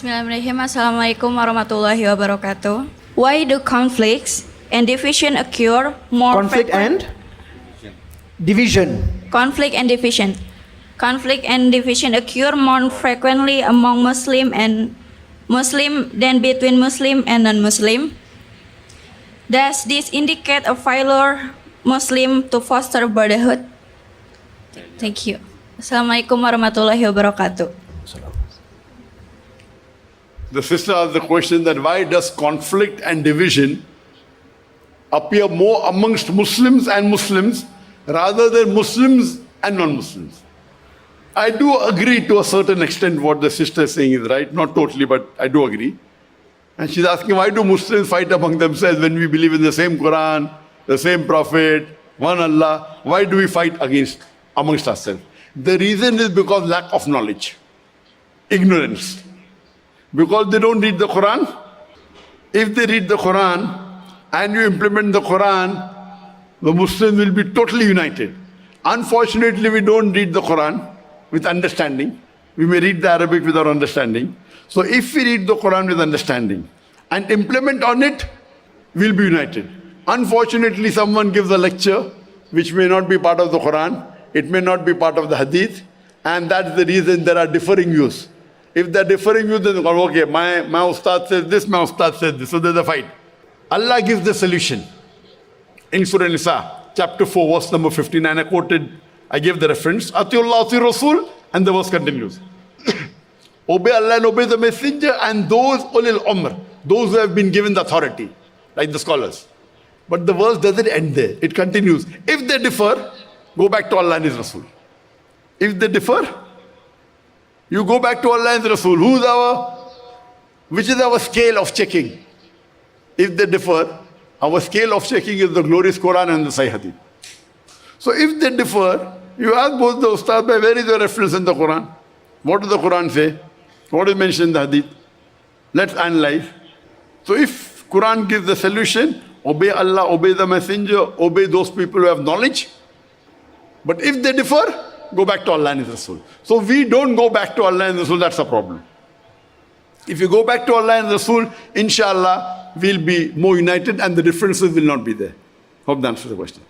Bismillahirrahmanirrahim. Assalamualaikum warahmatullahi wabarakatuh. Why do conflicts and division occur more Conflict and division. conflict and division occur more frequently among Muslim than between Muslim and non-Muslim? Does this indicate a failure Muslim to foster brotherhood? Thank you. Assalamualaikum warahmatullahi wabarakatuh. The sister asked the question that why does conflict and division appear more amongst Muslims and Muslims rather than Muslims and non-Muslims? I do agree to a certain extent what the sister is saying is right, not totally, but I do agree. And she's asking why do Muslims fight among themselves when we believe in the same Quran, the same Prophet, one Allah? Why do we fight amongst ourselves? The reason is because lack of knowledge, ignorance. Because they don't read the Quran. If they read the Quran and you implement the Quran, the Muslims will be totally united. Unfortunately, we don't read the Quran with understanding. We may read the Arabic without understanding. So if we read the Quran with understanding and implement on it, we'll be united. Unfortunately, someone gives a lecture which may not be part of the Quran, it may not be part of the Hadith, and that's the reason there are differing views. If they're differing views, then okay, my ustad says this, my ustad says this, so there's a fight. Allah gives the solution. In Surah Nisa, chapter 4, verse number 59, I gave the reference, Atiullah, Ati Rasul, and the verse continues. Obey Allah and obey the messenger and those ulil umr, those who have been given the authority, like the scholars. But the verse doesn't end there. It continues. If they differ, go back to Allah and His Rasul. If they differ, you go back to Allah and His Rasul. Which is our scale of checking? If they differ, our scale of checking is the glorious Quran and the Sahih Hadith. So if they differ, you ask both the ustad, where is your reference in the Quran? What does the Quran say? What is mentioned in the Hadith? Let's analyze. So if Quran gives the solution, obey Allah, obey the messenger, obey those people who have knowledge. But if they differ, go back to Allah and His Rasul. So we don't go back to Allah and Rasul, that's a problem. If you go back to Allah and Rasul, inshallah, we'll be more united and the differences will not be there. Hope that answers the question.